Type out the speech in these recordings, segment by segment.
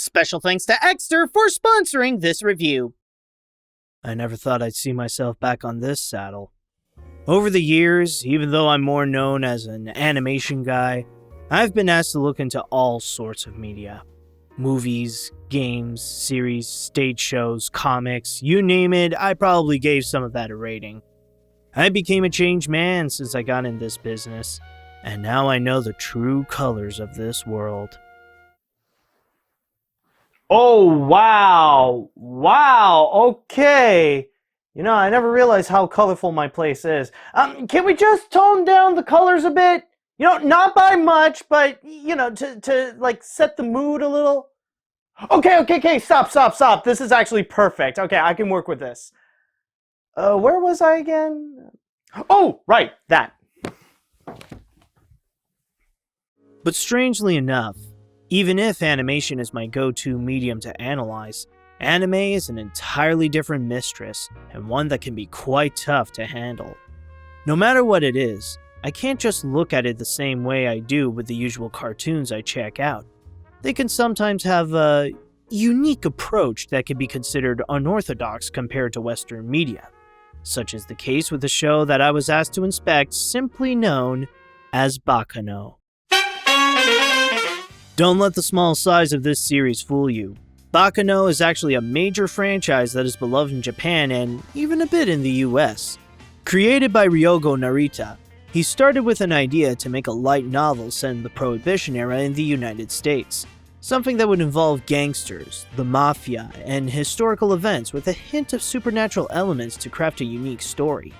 Special thanks to Exter for sponsoring this review. I never thought I'd see myself back on this saddle. Over the years, even though I'm more known as an animation guy, I've been asked to look into all sorts of media. Movies, games, series, stage shows, comics, you name it, I probably gave some of that a rating. I became a changed man since I got in this business, and now I know the true colors of this world. Oh, wow. Wow. Okay. I never realized how colorful my place is. Can we just tone down the colors a bit? Not by much, but, to set the mood a little. Okay. Stop. This is actually perfect. Okay, I can work with this. Where was I again? Oh, right, that. But strangely enough, even if animation is my go-to medium to analyze, anime is an entirely different mistress, and one that can be quite tough to handle. No matter what it is, I can't just look at it the same way I do with the usual cartoons I check out. They can sometimes have a unique approach that can be considered unorthodox compared to Western media, such is the case with the show that I was asked to inspect, simply known as Baccano. Don't let the small size of this series fool you. Baccano is actually a major franchise that is beloved in Japan and even a bit in the US. Created by Ryogo Narita, he started with an idea to make a light novel set in the Prohibition era in the United States. Something that would involve gangsters, the mafia, and historical events with a hint of supernatural elements to craft a unique story.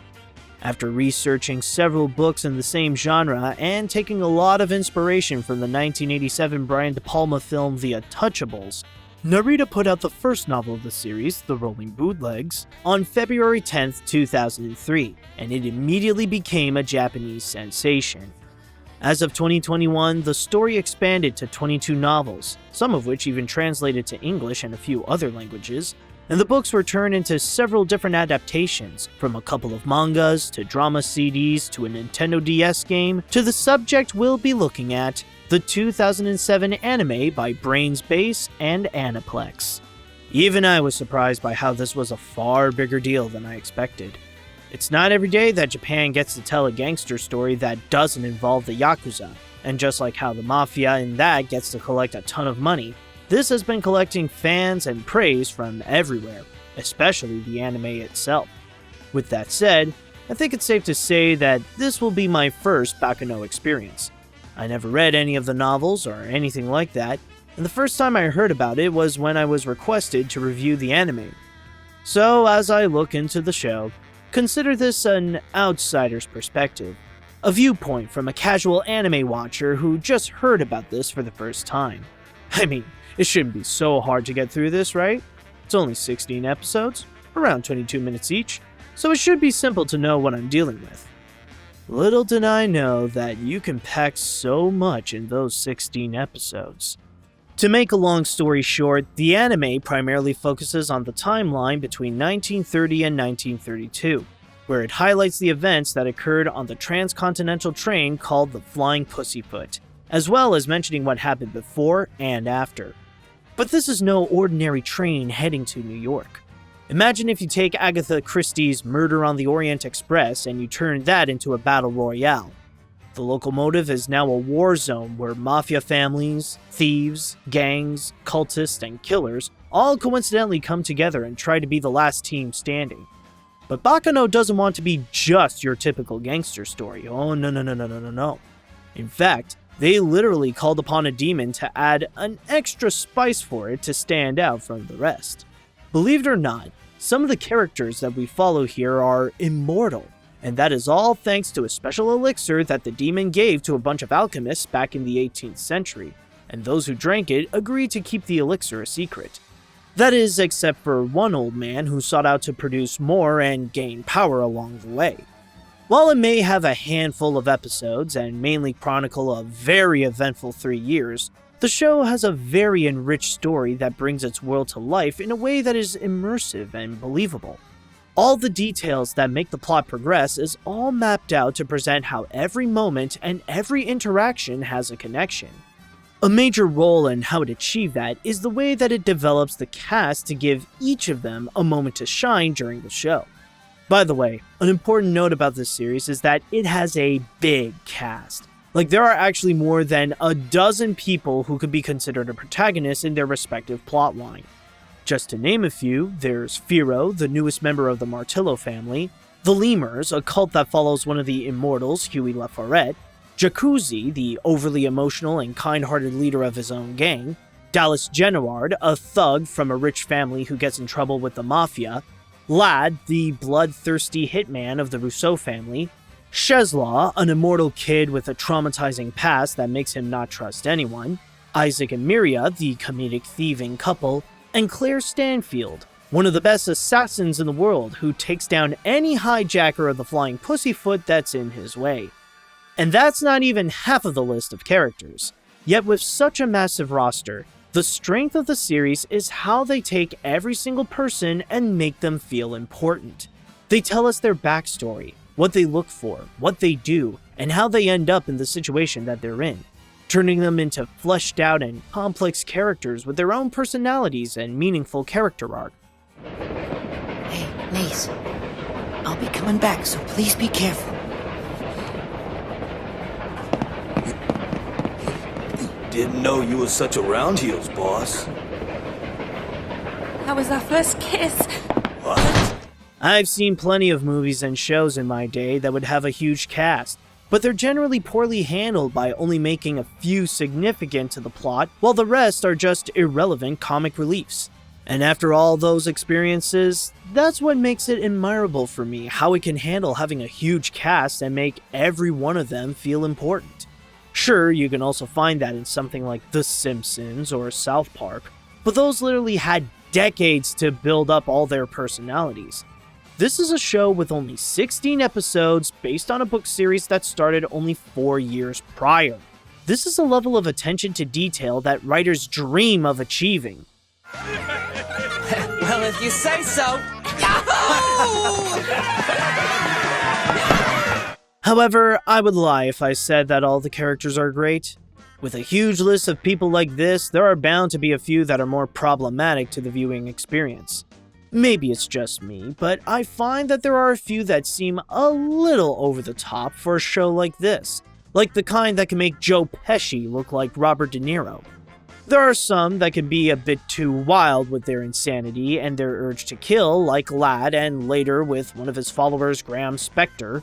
After researching several books in the same genre and taking a lot of inspiration from the 1987 Brian De Palma film The Untouchables, Narita put out the first novel of the series, The Rolling Bootlegs, on February 10, 2003, and it immediately became a Japanese sensation. As of 2021, the story expanded to 22 novels, some of which even translated to English and a few other languages, and the books were turned into several different adaptations, from a couple of mangas to drama CDs to a Nintendo DS game to the subject we'll be looking at, the 2007 anime by Brains Base and Aniplex. Even I was surprised by how this was a far bigger deal than I expected. It's not every day that Japan gets to tell a gangster story that doesn't involve the Yakuza, and just like how the mafia in that gets to collect a ton of money, this has been collecting fans and praise from everywhere, especially the anime itself. With that said, I think it's safe to say that this will be my first Baccano experience. I never read any of the novels or anything like that, and the first time I heard about it was when I was requested to review the anime. So as I look into the show, consider this an outsider's perspective, a viewpoint from a casual anime watcher who just heard about this for the first time. I mean, it shouldn't be so hard to get through this, right? It's only 16 episodes, around 22 minutes each, so it should be simple to know what I'm dealing with. Little did I know that you can pack so much in those 16 episodes. To make a long story short, the anime primarily focuses on the timeline between 1930 and 1932, where it highlights the events that occurred on the transcontinental train called the Flying Pussyfoot, as well as mentioning what happened before and after. But this is no ordinary train heading to New York. Imagine if you take Agatha Christie's Murder on the Orient Express and you turn that into a battle royale. The locomotive is now a war zone where mafia families, thieves, gangs, cultists, and killers all coincidentally come together and try to be the last team standing. But Baccano doesn't want to be just your typical gangster story. Oh, no. In fact, they literally called upon a demon to add an extra spice for it to stand out from the rest. Believe it or not, some of the characters that we follow here are immortal, and that is all thanks to a special elixir that the demon gave to a bunch of alchemists back in the 18th century, and those who drank it agreed to keep the elixir a secret. That is, except for one old man who sought out to produce more and gain power along the way. While it may have a handful of episodes and mainly chronicle a very eventful 3 years, the show has a very enriched story that brings its world to life in a way that is immersive and believable. All the details that make the plot progress is all mapped out to present how every moment and every interaction has a connection. A major role in how it achieved that is the way that it develops the cast to give each of them a moment to shine during the show. By the way, an important note about this series is that it has a big cast. Like, there are actually more than a dozen people who could be considered a protagonist in their respective plotline. Just to name a few, there's Firo, the newest member of the Martillo family, the Lemurs, a cult that follows one of the Immortals, Huey LaForette, Jacuzzi, the overly emotional and kind-hearted leader of his own gang, Dallas Genoard, a thug from a rich family who gets in trouble with the mafia, Lad, the bloodthirsty hitman of the Rousseau family, Sheslaw, an immortal kid with a traumatizing past that makes him not trust anyone, Isaac and Miria, the comedic thieving couple, and Claire Stanfield, one of the best assassins in the world who takes down any hijacker of the flying pussyfoot that's in his way. And that's not even half of the list of characters. Yet with such a massive roster, the strength of the series is how they take every single person and make them feel important. They tell us their backstory, what they look for, what they do, and how they end up in the situation that they're in, turning them into fleshed out and complex characters with their own personalities and meaningful character arc. Hey, Lace. I'll be coming back, so please be careful. Didn't know you were such a round heels, boss. That was our first kiss. What? I've seen plenty of movies and shows in my day that would have a huge cast, but they're generally poorly handled by only making a few significant to the plot, while the rest are just irrelevant comic reliefs. And after all those experiences, that's what makes it admirable for me, how it can handle having a huge cast and make every one of them feel important. Sure, you can also find that in something like The Simpsons or South Park, but those literally had decades to build up all their personalities. This is a show with only 16 episodes based on a book series that started only 4 years prior. This is a level of attention to detail that writers dream of achieving. Well, if you say so. However, I would lie if I said that all the characters are great. With a huge list of people like this, there are bound to be a few that are more problematic to the viewing experience. Maybe it's just me, but I find that there are a few that seem a little over the top for a show like this, like the kind that can make Joe Pesci look like Robert De Niro. There are some that can be a bit too wild with their insanity and their urge to kill, like Lad, and later with one of his followers, Graham Spector.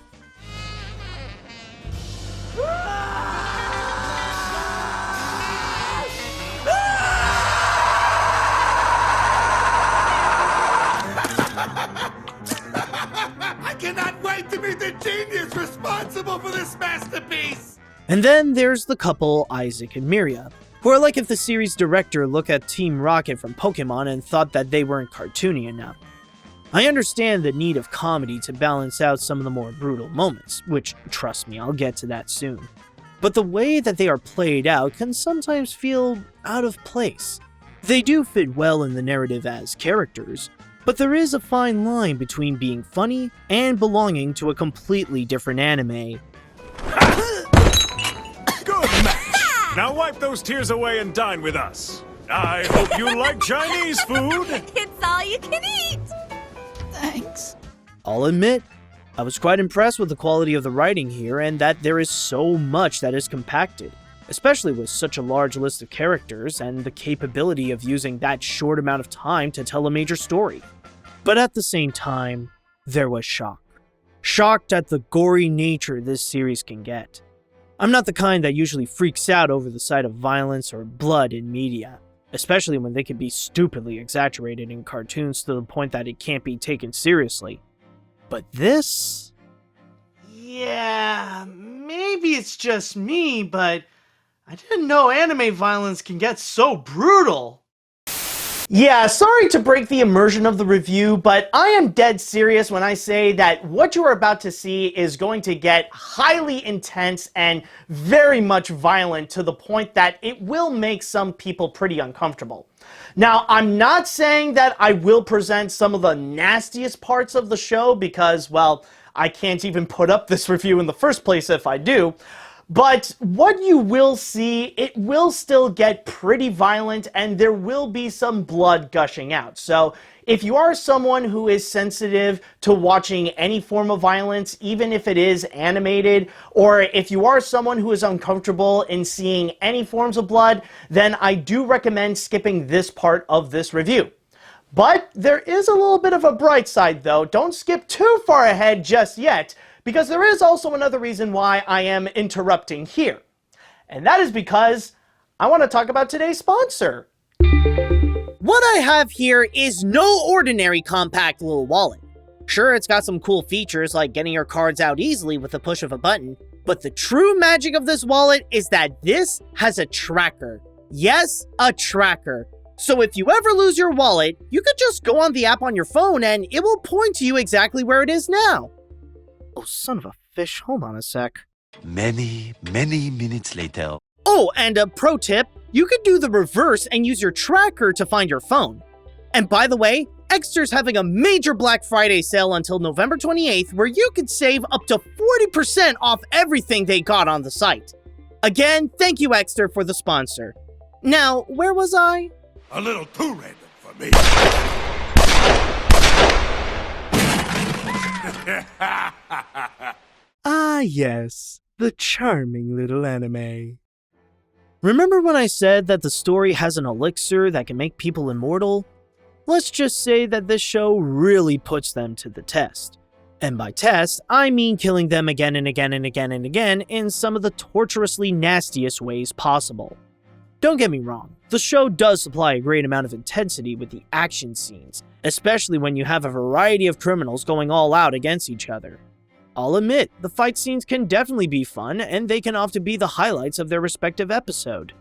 I cannot wait to meet the genius responsible for this masterpiece! And then there's the couple Isaac and Miria, who are like if the series director looked at Team Rocket from Pokemon and thought that they weren't cartoony enough. I understand the need of comedy to balance out some of the more brutal moments, which, trust me, I'll get to that soon. But the way that they are played out can sometimes feel out of place. They do fit well in the narrative as characters, but there is a fine line between being funny and belonging to a completely different anime. Good match! Now wipe those tears away and dine with us. I hope you like Chinese food! It's all you can eat. Thanks. I'll admit, I was quite impressed with the quality of the writing here and that there is so much that is compacted, especially with such a large list of characters and the capability of using that short amount of time to tell a major story. But at the same time, there was shock. Shocked at the gory nature this series can get. I'm not the kind that usually freaks out over the sight of violence or blood in media, especially when they can be stupidly exaggerated in cartoons to the point that it can't be taken seriously. But this? Yeah, maybe it's just me, but I didn't know anime violence can get so brutal. Yeah, sorry to break the immersion of the review, but I am dead serious when I say that what you are about to see is going to get highly intense and very much violent to the point that it will make some people pretty uncomfortable. Now, I'm not saying that I will present some of the nastiest parts of the show because, well, I can't even put up this review in the first place if I do. But what you will see, it will still get pretty violent and there will be some blood gushing out. So if you are someone who is sensitive to watching any form of violence, even if it is animated, or if you are someone who is uncomfortable in seeing any forms of blood, then I do recommend skipping this part of this review. But there is a little bit of a bright side though. Don't skip too far ahead just yet, because there is also another reason why I am interrupting here. And that is because I want to talk about today's sponsor. What I have here is no ordinary compact little wallet. Sure, it's got some cool features like getting your cards out easily with the push of a button, but the true magic of this wallet is that this has a tracker. Yes, a tracker. So if you ever lose your wallet, you could just go on the app on your phone and it will point to you exactly where it is now. Oh, son of a fish, hold on a sec. Many minutes later. Oh, and a pro tip, you could do the reverse and use your tracker to find your phone. And by the way, Gangsters having a major Black Friday sale until November 28th where you could save up to 40% off everything they got on the site. Again, thank you Gangster for the sponsor. Now, where was I? A little too random for me. Ah yes, the charming little anime. Remember when I said that the story has an elixir that can make people immortal? Let's just say that this show really puts them to the test. And by test, I mean killing them again and again and again and again in some of the torturously nastiest ways possible. Don't get me wrong, the show does supply a great amount of intensity with the action scenes, especially when you have a variety of criminals going all out against each other. I'll admit, the fight scenes can definitely be fun, and they can often be the highlights of their respective episode.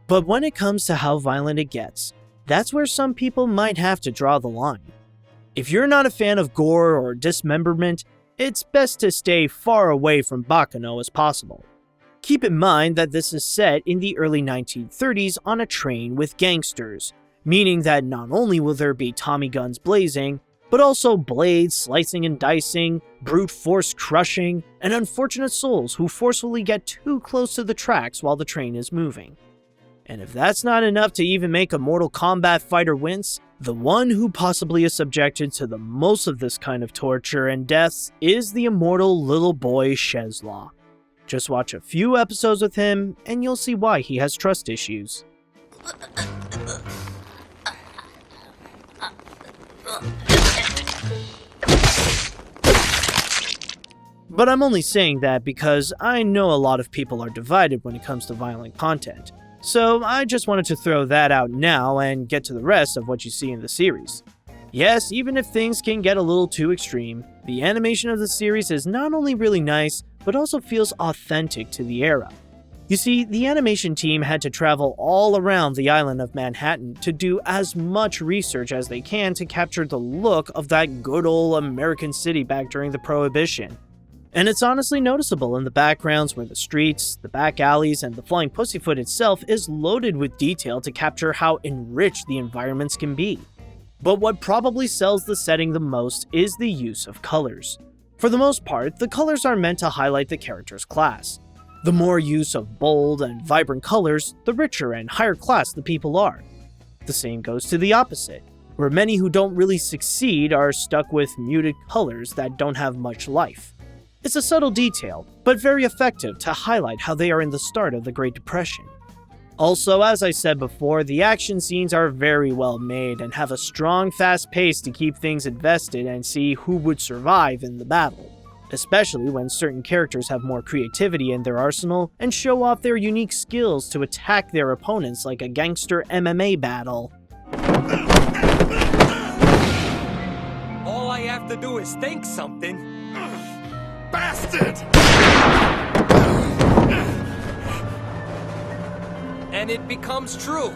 But when it comes to how violent it gets, that's where some people might have to draw the line. If you're not a fan of gore or dismemberment, it's best to stay far away from Baccano as possible. Keep in mind that this is set in the early 1930s on a train with gangsters, meaning that not only will there be Tommy guns blazing, but also blades slicing and dicing, brute force crushing, and unfortunate souls who forcefully get too close to the tracks while the train is moving. And if that's not enough to even make a Mortal Kombat fighter wince, the one who possibly is subjected to the most of this kind of torture and deaths is the immortal little boy Shezlaw. Just watch a few episodes with him and you'll see why he has trust issues. But I'm only saying that because I know a lot of people are divided when it comes to violent content. So I just wanted to throw that out now and get to the rest of what you see in the series. Yes, even if things can get a little too extreme, the animation of the series is not only really nice, but also feels authentic to the era. You see, the animation team had to travel all around the island of Manhattan to do as much research as they can to capture the look of that good old American city back during the Prohibition. And it's honestly noticeable in the backgrounds where the streets, the back alleys, and the flying pussyfoot itself is loaded with detail to capture how enriched the environments can be. But what probably sells the setting the most is the use of colors. For the most part, the colors are meant to highlight the character's class. The more use of bold and vibrant colors, the richer and higher class the people are. The same goes to the opposite, where many who don't really succeed are stuck with muted colors that don't have much life. It's a subtle detail, but very effective to highlight how they are in the start of the Great Depression. Also, as I said before, the action scenes are very well made and have a strong, fast pace to keep things invested and see who would survive in the battle, especially when certain characters have more creativity in their arsenal and show off their unique skills to attack their opponents like a gangster MMA battle. All I have to do is think something. Bastard! And it becomes true.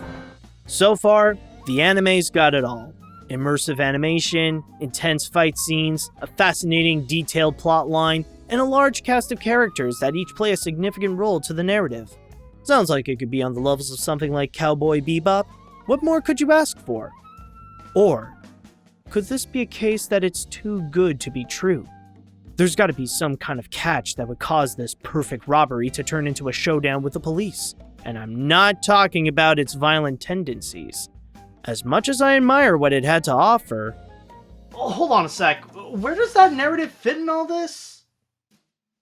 So far, the anime's got it all. Immersive animation, intense fight scenes, a fascinating detailed plot line, and a large cast of characters that each play a significant role to the narrative. Sounds like it could be on the levels of something like Cowboy Bebop. What more could you ask for? Or could this be a case that it's too good to be true? There's gotta be some kind of catch that would cause this perfect robbery to turn into a showdown with the police. And I'm not talking about its violent tendencies. As much as I admire what it had to offer... Oh, hold on a sec. Where does that narrative fit in all this?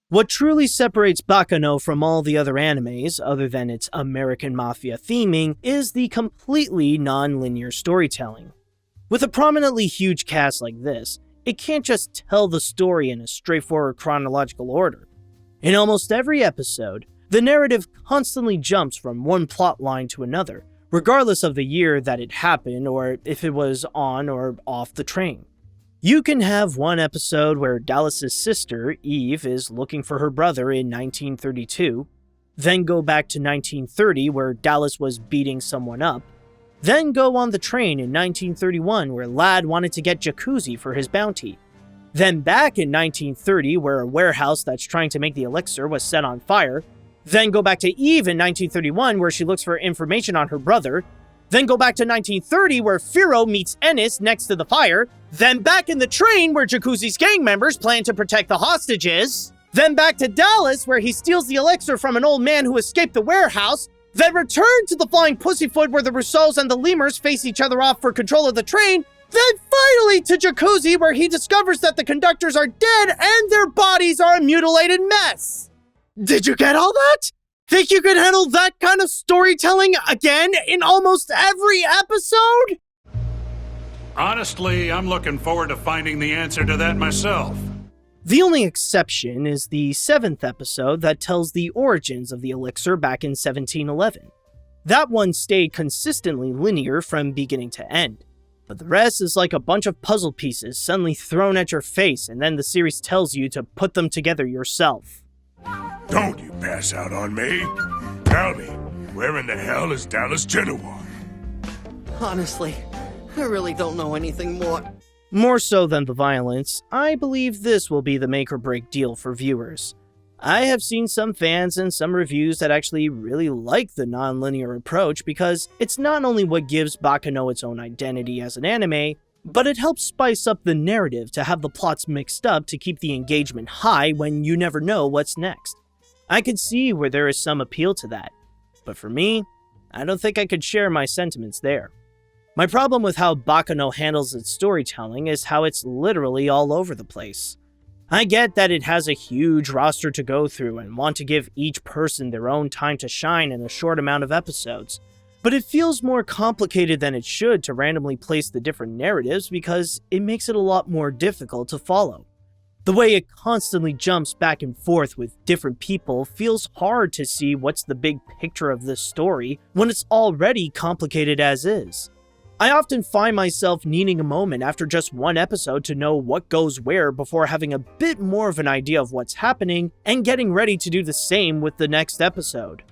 What truly separates Baccano from all the other animes, other than its American mafia theming, is the completely non-linear storytelling. With a prominently huge cast like this, it can't just tell the story in a straightforward chronological order. In almost every episode, the narrative constantly jumps from one plot line to another, regardless of the year that it happened or if it was on or off the train. You can have one episode where Dallas's sister, Eve, is looking for her brother in 1932, then go back to 1930 where Dallas was beating someone up, then go on the train in 1931 where Ladd wanted to get Jacuzzi for his bounty, then back in 1930 where a warehouse that's trying to make the elixir was set on fire, then go back to Eve in 1931 where she looks for information on her brother, then go back to 1930 where Firo meets Ennis next to the fire, then back in the train where Jacuzzi's gang members plan to protect the hostages, then back to Dallas where he steals the elixir from an old man who escaped the warehouse, then return to the Flying Pussyfoot where the Rousseaus and the Lemurs face each other off for control of the train, then finally to Jacuzzi where he discovers that the conductors are dead and their bodies are a mutilated mess. Did you get all that? Think you could handle that kind of storytelling again in almost every episode? Honestly, I'm looking forward to finding the answer to that myself. The only exception is the 7th episode that tells the origins of the elixir back in 1711. That one stayed consistently linear from beginning to end, but the rest is like a bunch of puzzle pieces suddenly thrown at your face and then the series tells you to put them together yourself. Don't you pass out on me. Tell me, where in the hell is Dallas Genuine? Honestly, I really don't know anything more. More so than the violence, I believe this will be the make or break deal for viewers. I have seen some fans and some reviews that actually really like the non-linear approach because it's not only what gives Baccano its own identity as an anime, but it helps spice up the narrative to have the plots mixed up to keep the engagement high when you never know what's next. I could see where there is some appeal to that, but for me, I don't think I could share my sentiments there. My problem with how Baccano handles its storytelling is how it's literally all over the place. I get that it has a huge roster to go through and want to give each person their own time to shine in a short amount of episodes, but it feels more complicated than it should to randomly place the different narratives because it makes it a lot more difficult to follow. The way it constantly jumps back and forth with different people feels hard to see what's the big picture of this story when it's already complicated as is. I often find myself needing a moment after just one episode to know what goes where before having a bit more of an idea of what's happening and getting ready to do the same with the next episode.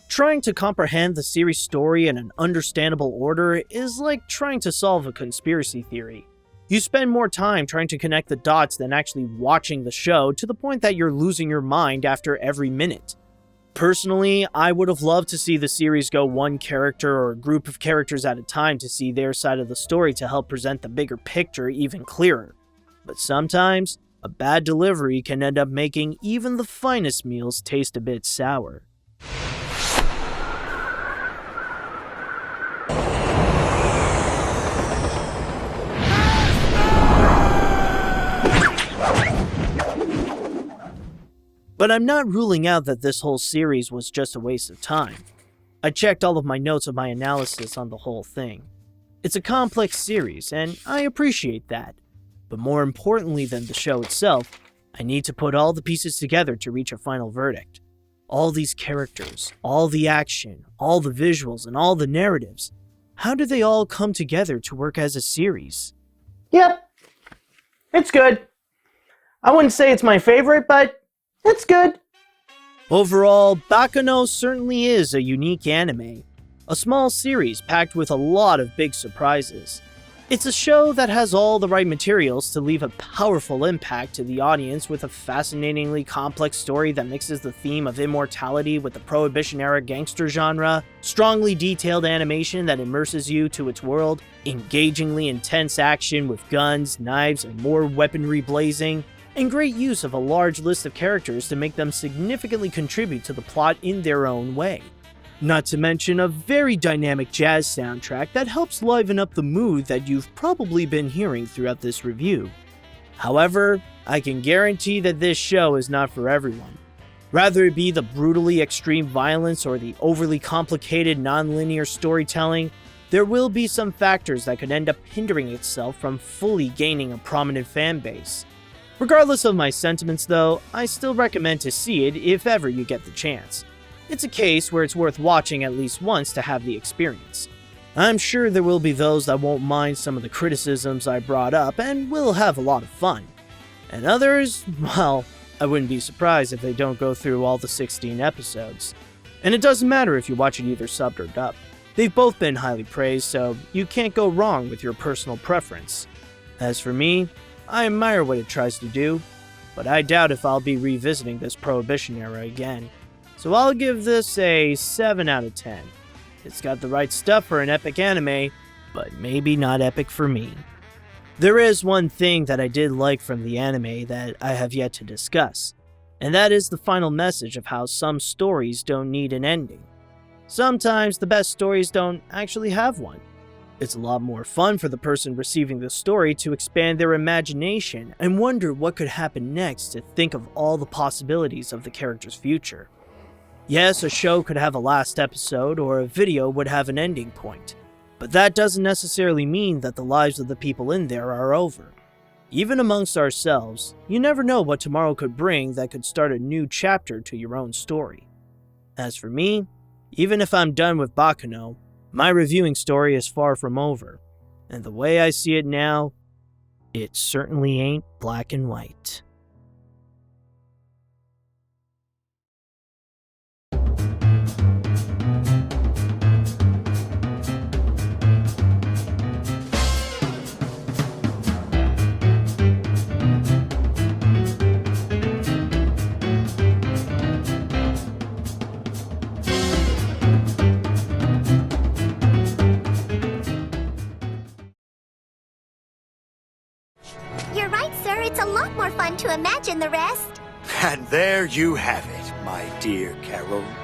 Trying to comprehend the series story in an understandable order is like trying to solve a conspiracy theory. You spend more time trying to connect the dots than actually watching the show to the point that you're losing your mind after every minute. Personally, I would have loved to see the series go one character or a group of characters at a time to see their side of the story to help present the bigger picture even clearer. But sometimes, a bad delivery can end up making even the finest meals taste a bit sour. But I'm not ruling out that this whole series was just a waste of time. I checked all of my notes of my analysis on the whole thing. It's a complex series, and I appreciate that. But more importantly than the show itself, I need to put all the pieces together to reach a final verdict. All these characters, all the action, all the visuals, and all the narratives. How do they all come together to work as a series? Yep. It's good. I wouldn't say it's my favorite, but it's good. Overall, Baccano certainly is a unique anime. A small series packed with a lot of big surprises. It's a show that has all the right materials to leave a powerful impact to the audience with a fascinatingly complex story that mixes the theme of immortality with the Prohibition-era gangster genre, strongly detailed animation that immerses you to its world, engagingly intense action with guns, knives, and more weaponry blazing, and great use of a large list of characters to make them significantly contribute to the plot in their own way. Not to mention a very dynamic jazz soundtrack that helps liven up the mood that you've probably been hearing throughout this review. However, I can guarantee that this show is not for everyone. Rather it be the brutally extreme violence or the overly complicated non-linear storytelling, there will be some factors that could end up hindering itself from fully gaining a prominent fan base. Regardless of my sentiments though, I still recommend to see it if ever you get the chance. It's a case where it's worth watching at least once to have the experience. I'm sure there will be those that won't mind some of the criticisms I brought up and will have a lot of fun. And others, well, I wouldn't be surprised if they don't go through all the 16 episodes. And it doesn't matter if you watch it either subbed or dubbed. They've both been highly praised, so you can't go wrong with your personal preference. As for me, I admire what it tries to do, but I doubt if I'll be revisiting this Prohibition era again. So I'll give this a 7 out of 10. It's got the right stuff for an epic anime, but maybe not epic for me. There is one thing that I did like from the anime that I have yet to discuss, and that is the final message of how some stories don't need an ending. Sometimes the best stories don't actually have one. It's a lot more fun for the person receiving the story to expand their imagination and wonder what could happen next to think of all the possibilities of the character's future. Yes, a show could have a last episode, or a video would have an ending point, but that doesn't necessarily mean that the lives of the people in there are over. Even amongst ourselves, you never know what tomorrow could bring that could start a new chapter to your own story. As for me, even if I'm done with Baccano, my reviewing story is far from over, and the way I see it now, it certainly ain't black and white. You're right, sir. It's a lot more fun to imagine the rest. And there you have it, my dear Carol.